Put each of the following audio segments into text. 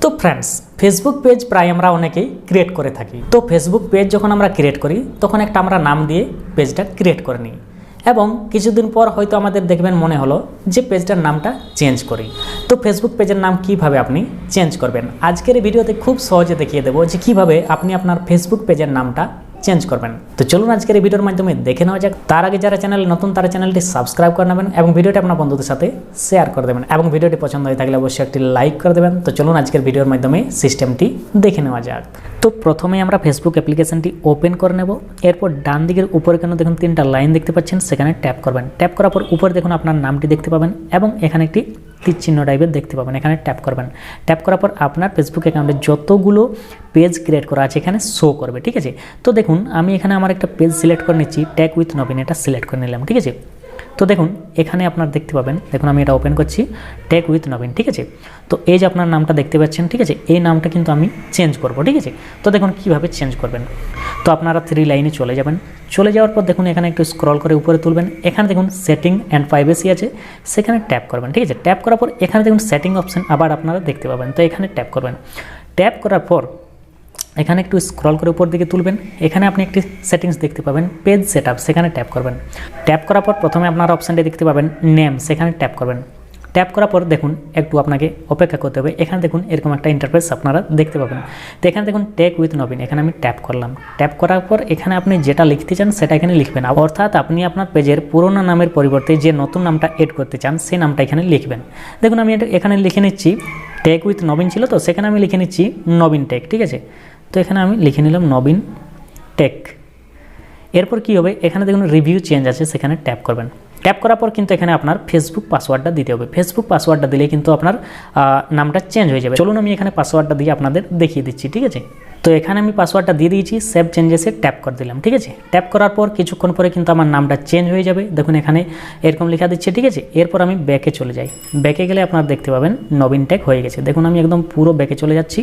তো friends, Facebook page প্রায় আমরা অনেকেই ক্রিয়েট করে থাকি। তো ফেসবুক পেজ যখন আমরা ক্রিয়েট করি তখন একটা আমরা নাম দিয়ে পেজটা ক্রিয়েট করে নিই এবং কিছুদিন পর হয়তো আমাদের দেখবেন মনে হলো যে পেজটার নামটা চেঞ্জ করি। তো ফেসবুক পেজের নাম কিভাবে আপনি চেঞ্জ করবেন, আজকের এই ভিডিওতে খুব সহজে দেখিয়ে দেবো যে কিভাবে আপনি আপনার ফেসবুক পেজের নামটা চেঞ্জ করবেন। তো চলুন আজকের এই ভিডিওর মাধ্যমে দেখে নেওয়া যাক। তার আগে যারা চ্যানেলে নতুন তারা চ্যানেলটি সাবস্ক্রাইব করে নেবেন এবং ভিডিওটি আপনার বন্ধুদের সাথে শেয়ার করে দেবেন এবং ভিডিওটি পছন্দ হয়ে থাকলে অবশ্যই একটি লাইক করে দেবেন। তো চলুন আজকের ভিডিওর মাধ্যমে সিস্টেমটি দেখে নেওয়া যাক। তো প্রথমে আমরা ফেসবুক অ্যাপ্লিকেশনটি ওপেন করে নেব। এরপর ডান দিকের উপরে কেন দেখুন তিনটা লাইন দেখতে পাচ্ছেন, সেখানে ট্যাপ করবেন। ট্যাপ করার পর উপরে দেখুন আপনার নামটি দেখতে পাবেন এবং এখানে একটি তীর চিহ্ন টাইপের দেখতে পাবেন, এখানে ট্যাপ করবেন। ট্যাপ করার পর আপনার ফেসবুক অ্যাকাউন্টে যতগুলো পেজ ক্রিয়েট করা আছে এখানে শো করবে, ঠিক আছে। তো দেখুন আমি এখানে আমার একটা পেজ সিলেক্ট করে নিচ্ছি, ট্যাগ উইথ নবীন, এটা সিলেক্ট করে নিলাম, ঠিক আছে। তো দেখুন এখানে আপনার দেখতে পাবেন, দেখুন আমি এটা ওপেন করছি, ট্যাগ উইথ নবীন, ঠিক আছে। তো এই যে আপনার নামটা দেখতে পাচ্ছেন, ঠিক আছে, এই নামটা কিন্তু আমি চেঞ্জ করব, ঠিক আছে। তো দেখুন কীভাবে চেঞ্জ করবেন। তো আপনারা 3 লাইনে চলে যাবেন। চলে যাওয়ার পর দেখুন এখানে একটু স্ক্রল করে উপরে তুলবেন, এখানে দেখুন সেটিং অ্যান্ড প্রাইভেসি আছে, সেখানে ট্যাপ করবেন, ঠিক আছে। ট্যাপ করার পর এখানে দেখুন সেটিং অপশান আবার আপনারা দেখতে পাবেন, তো এখানে ট্যাপ করবেন। ট্যাপ করার পর এখানে একটু স্ক্রল করে উপর দিকে তুলবেন, এখানে আপনি একটি সেটিংস দেখতে পাবেন পেজ সেটআপ, সেখানে ট্যাপ করবেন। ট্যাপ করার পর প্রথমে আপনার অপশানটি দেখতে পাবেন নেম, সেখানে ট্যাপ করবেন। ট্যাপ করার পর দেখুন একটু আপনাকে অপেক্ষা করতে হবে, এখানে দেখুন এরকম একটা ইন্টারফেস আপনারা দেখতে পাবেন। তো এখানে দেখুন ট্যাগ উইথ নবীন, এখানে আমি ট্যাপ করলাম। ট্যাপ করার পর এখানে আপনি যেটা লিখতে চান সেটা এখানে লিখবেন, অর্থাৎ আপনি আপনার পেজের পুরোনো নামের পরিবর্তে যে নতুন নামটা এড করতে চান সেই নামটা এখানে লিখবেন। দেখুন আমি এখানে লিখে নিচ্ছি ট্যাগ উইথ নবীন ছিল, তো সেখানে আমি লিখে নিচ্ছি নবীন টেক, ঠিক আছে। তো এখানে আমি লিখে নিলাম নবীন টেক। এরপর কি হবে, এখানে দেখুন রিভিউ চেঞ্জ আছে, সেখানে ট্যাপ করবেন। ট্যাপ করার পর কিন্তু এখানে আপনার ফেসবুক পাসওয়ার্ডটা দিতে হবে। ফেসবুক পাসওয়ার্ডটা দিলে কিন্তু আপনার নামটা চেঞ্জ হয়ে যাবে। চলুন আমি এখানে পাসওয়ার্ডটা দিয়ে আপনাদের দেখিয়ে দিচ্ছি, ঠিক আছে। তো এখানে আমি পাসওয়ার্ডটা দিয়ে দিয়েছি, সেভ চেঞ্জেসে ট্যাপ করে দিলাম, ঠিক আছে। ট্যাপ করার পর কিছুক্ষণ পরে কিন্তু আমার নামটা চেঞ্জ হয়ে যাবে। দেখুন এখানে এরকম লেখা দিচ্ছে, ঠিক আছে। এরপর আমি ব্যাকে চলে যাই। ব্যাকে গেলে আপনারা দেখতে পাবেন নবীন টেক হয়ে গেছে। দেখুন আমি একদম পুরো ব্যাকে চলে যাচ্ছি।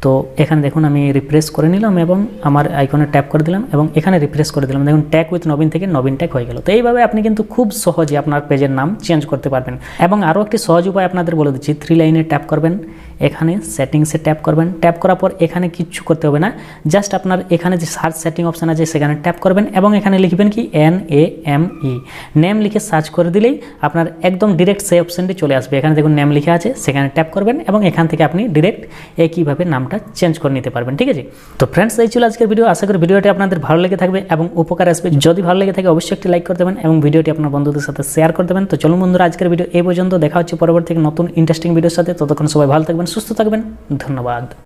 তো এখানে দেখুন আমি রিফ্রেশ করে নিলাম এবং আমার আইকনে ট্যাপ করে দিলাম এবং এখানে রিফ্রেশ করে দিলাম। দেখুন ট্যাগ উইথ নবীন থেকে নবীন ট্যাগ হয়ে গেল। তো এইভাবে আপনি কিন্তু খুব সহজে আপনার পেজের নাম চেঞ্জ করতে পারবেন। এবং আরও একটি সহজ উপায় আপনাদের বলে দিচ্ছি, 3 লাইনে ট্যাপ করবেন, এখানে সেটিংসে ট্যাপ করবেন। ট্যাপ করার পর এখানে কিচ্ছু করতে হবে না, জাস্ট আপনার এখানে যে সার্চ সেটিং অপশান আছে সেখানে ট্যাপ করবেন এবং এখানে লিখবেন কি NAME, নেম লিখে সার্চ করে দিলেই আপনার একদম ডিরেক্ট সেই অপশানটি চলে আসবে। এখানে দেখুন নেম লিখে আছে, সেখানে ট্যাপ করবেন এবং এখান থেকে আপনি ডিরেক্ট একইভাবে নামটা চেঞ্জ করে নিতে পারবেন, ঠিক আছে। তো ফ্রেন্ডস এই ছিল আজকের ভিডিও। আশা করি ভিডিওটি আপনাদের ভালো লেগে থাকবে এবং উপকার আসবে। যদি ভালো লেগে থাকে অবশ্যই একটি লাইক করে দেবেন এবং ভিডিওটি আপনার বন্ধুদের সাথে শেয়ার করে দেবেন। তো চলুন বন্ধুরা আজকের ভিডিও এই পর্যন্ত, দেখা হচ্ছে পরবর্তী নতুন ইন্টারেস্টিং ভিডিওর সাথে। ততক্ষণ সবাই ভালো থাকবেন, সুস্থ থাকবেন, ধন্যবাদ।